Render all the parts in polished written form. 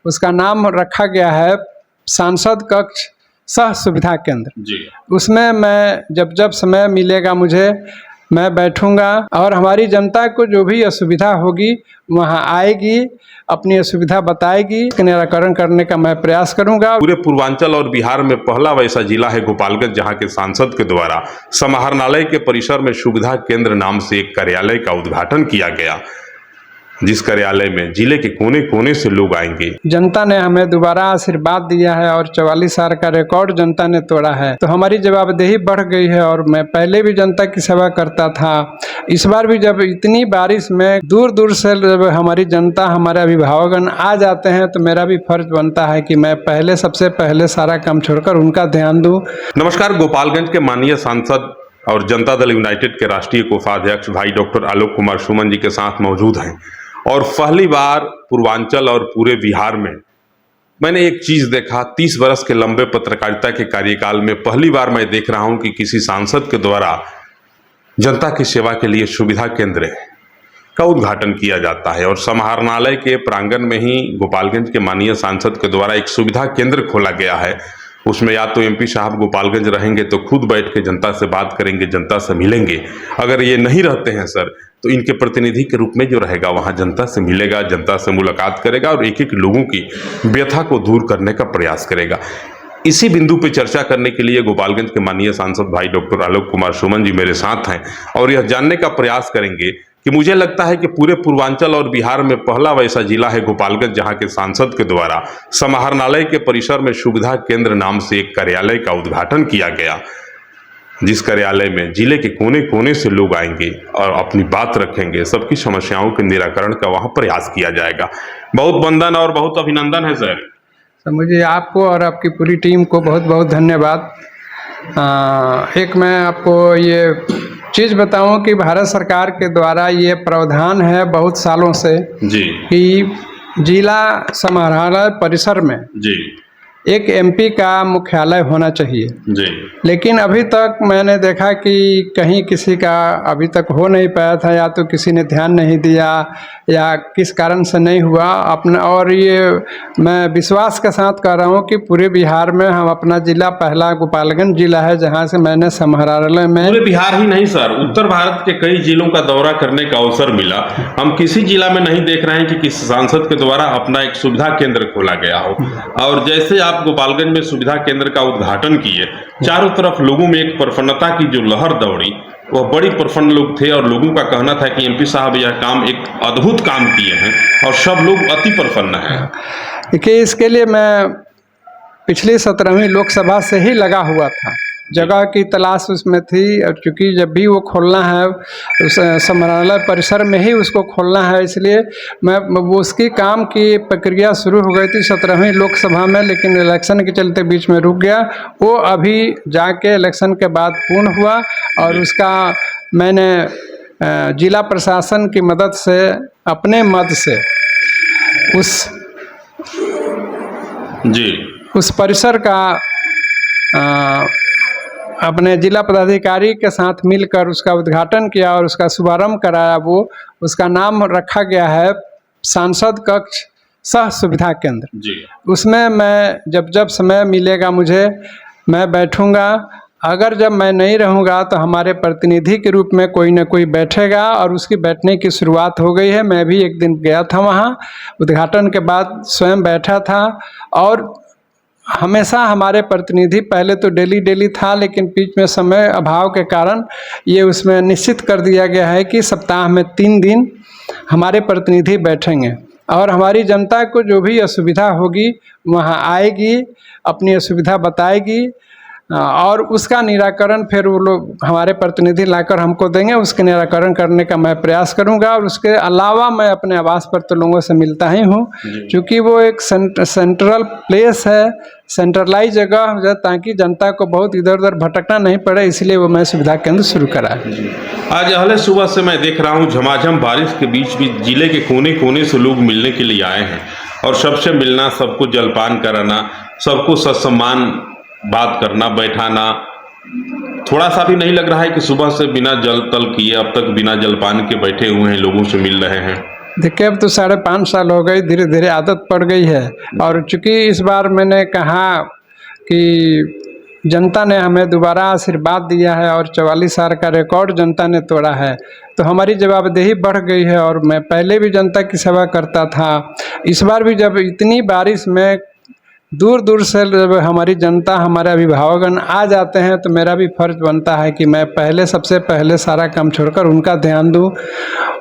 उसका नाम रखा गया है सांसद कक्ष सह सुविधा केंद्र जी। उसमें मैं जब समय मिलेगा मुझे मैं बैठूंगा और हमारी जनता को जो भी असुविधा होगी वहां आएगी, अपनी असुविधा बताएगी, निराकरण करने का मैं प्रयास करूंगा। पूरे पूर्वांचल और बिहार में पहला वैसा जिला है गोपालगंज जहां के सांसद के द्वारा समाहरणालय के परिसर में सुविधा केंद्र नाम से एक कार्यालय का उद्घाटन किया गया, जिस कार्यालय में जिले के कोने कोने से लोग आएंगे। जनता ने हमें दोबारा आशीर्वाद दिया है और 44 साल का रिकॉर्ड जनता ने तोड़ा है, तो हमारी जवाबदेही बढ़ गई है। और मैं पहले भी जनता की सेवा करता था, इस बार भी जब इतनी बारिश में दूर दूर से जब हमारी जनता, हमारे अभिभावकगण आ जाते हैं तो मेरा भी फर्ज बनता है कि मैं सबसे पहले सारा काम छोड़कर उनका ध्यान दूं। नमस्कार, गोपालगंज के माननीय सांसद और जनता दल यूनाइटेड के राष्ट्रीय कोषाध्यक्ष भाई डॉक्टर आलोक कुमार सुमन जी के साथ मौजूद हैं। और पहली बार पूर्वांचल और पूरे बिहार में मैंने एक चीज देखा, 30 वर्ष के लंबे पत्रकारिता के कार्यकाल में पहली बार मैं देख रहा हूं कि किसी सांसद के द्वारा जनता की सेवा के लिए सुविधा केंद्र का उद्घाटन किया जाता है। और समाहरणालय के प्रांगण में ही गोपालगंज के माननीय सांसद के द्वारा एक सुविधा केंद्र खोला गया है। उसमें या तो एमपी साहब गोपालगंज रहेंगे तो खुद बैठ के जनता से बात करेंगे, जनता से मिलेंगे। अगर ये नहीं रहते हैं सर, तो इनके प्रतिनिधि के रूप में जो रहेगा वहाँ जनता से मिलेगा, जनता से मुलाकात करेगा और एक एक लोगों की व्यथा को दूर करने का प्रयास करेगा। इसी बिंदु पे चर्चा करने के लिए गोपालगंज के माननीय सांसद भाई डॉक्टर आलोक कुमार सुमन जी मेरे साथ हैं और यह जानने का प्रयास करेंगे कि मुझे लगता है कि पूरे पूर्वांचल और बिहार में पहला वैसा जिला है गोपालगंज जहां के सांसद के द्वारा समाहरणालय के परिसर में सुविधा केंद्र नाम से एक कार्यालय का उद्घाटन किया गया, जिस कार्यालय में जिले के कोने कोने से लोग आएंगे और अपनी बात रखेंगे, सबकी समस्याओं के निराकरण का वहां प्रयास किया जाएगा। बहुत वंदन और बहुत अभिनंदन है सर। मुझे आपको और आपकी पूरी टीम को बहुत बहुत धन्यवाद। एक मैं आपको ये चीज़ बताऊं कि भारत सरकार के द्वारा ये प्रावधान है बहुत सालों से जी कि जिला समाहरणालय परिसर में जी एक एमपी का मुख्यालय होना चाहिए जी। लेकिन अभी तक मैंने देखा कि कहीं किसी का अभी तक हो नहीं पाया था, या तो किसी ने ध्यान नहीं दिया या किस कारण से नहीं हुआ अपना। और ये मैं विश्वास के साथ कह रहा हूँ कि पूरे बिहार में हम अपना जिला पहला गोपालगंज जिला है जहाँ से मैंने समाहरणालय में, पूरे बिहार ही नहीं सर, उत्तर भारत के कई जिलों का दौरा करने का अवसर मिला। हम किसी जिला में नहीं देख रहे हैं कि किसी सांसद के द्वारा अपना एक सुविधा केंद्र खोला गया हो। और जैसे आप गोपालगंज में सुविधा केंद्र का उद्घाटन किए, चारों तरफ लोगों में एक प्रसन्नता की जो लहर दौड़ी, वह बड़ी प्रसन्न लोग थे और लोगों का कहना था कि एमपी साहब यह काम एक अद्भुत काम किए हैं और सब लोग अति प्रसन्न हैं। देखिए, इसके लिए मैं पिछली 17वीं लोकसभा से ही लगा हुआ था, जगह की तलाश उसमें थी। और चूँकि जब भी वो खोलना है उस समाहरणालय परिसर में ही उसको खोलना है, इसलिए मैं वो उसकी काम की प्रक्रिया शुरू हो गई थी 17वीं लोकसभा में, लेकिन इलेक्शन के चलते बीच में रुक गया। वो अभी जाके इलेक्शन के बाद पूर्ण हुआ और उसका मैंने जिला प्रशासन की मदद से, अपने मद से उस परिसर का अपने जिला पदाधिकारी के साथ मिलकर उसका उद्घाटन किया और उसका शुभारंभ कराया। उसका नाम रखा गया है सांसद कक्ष सह सुविधा केंद्र जी। उसमें मैं जब समय मिलेगा मुझे मैं बैठूंगा। अगर जब मैं नहीं रहूंगा तो हमारे प्रतिनिधि के रूप में कोई ना कोई बैठेगा और उसकी बैठने की शुरुआत हो गई है। मैं भी एक दिन गया था वहाँ, उद्घाटन के बाद स्वयं बैठा था। और हमेशा हमारे प्रतिनिधि पहले तो डेली था, लेकिन बीच में समय अभाव के कारण ये उसमें निश्चित कर दिया गया है कि सप्ताह में 3 दिन हमारे प्रतिनिधि बैठेंगे और हमारी जनता को जो भी असुविधा होगी वहाँ आएगी, अपनी असुविधा बताएगी और उसका निराकरण फिर वो लोग हमारे प्रतिनिधि लाकर हमको देंगे। उसके निराकरण करने का मैं प्रयास करूंगा। और उसके अलावा मैं अपने आवास पर तो लोगों से मिलता ही हूँ, क्योंकि वो एक सेंट्रल प्लेस है, सेंट्रलाइज जगह है, ताकि जनता को बहुत इधर उधर भटकना नहीं पड़े, इसलिए वो मैं सुविधा केंद्र शुरू करा। आज अहले सुबह से मैं देख रहा हूँ झमाझम बारिश के बीच भी जिले के कोने कोने से लोग मिलने के लिए आए हैं और सबसे मिलना, सबको जलपान कराना, सबको सत्सम्मान बात करना, बैठाना। थोड़ा सा भी नहीं लग रहा है कि सुबह से बिना जल तल किए अब तक बिना जलपान के बैठे हुए हैं, लोगों से मिल रहे हैं। देखिए अब तो 5.5 साल हो गए, धीरे धीरे आदत पड़ गई है। और चूंकि इस बार मैंने कहा कि जनता ने हमें दोबारा आशीर्वाद दिया है और 44 साल का रिकॉर्ड जनता ने तोड़ा है, तो हमारी जवाबदेही बढ़ गई है। और मैं पहले भी जनता की सेवा करता था, इस बार भी जब इतनी बारिश में दूर दूर से जब हमारी जनता, हमारे अभिभावकगण आ जाते हैं, तो मेरा भी फर्ज बनता है कि मैं सबसे पहले सारा काम छोड़कर उनका ध्यान दूं,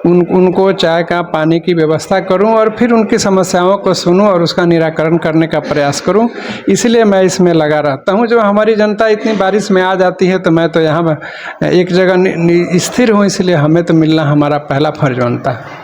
उनको चाय का पानी की व्यवस्था करूं और फिर उनकी समस्याओं को सुनूं और उसका निराकरण करने का प्रयास करूं। इसलिए मैं इसमें लगा रहता हूं। जब हमारी जनता इतनी बारिश में आ जाती है तो मैं तो यहाँ एक जगह स्थिर हूँ, इसलिए हमें तो मिलना हमारा पहला फर्ज बनता है।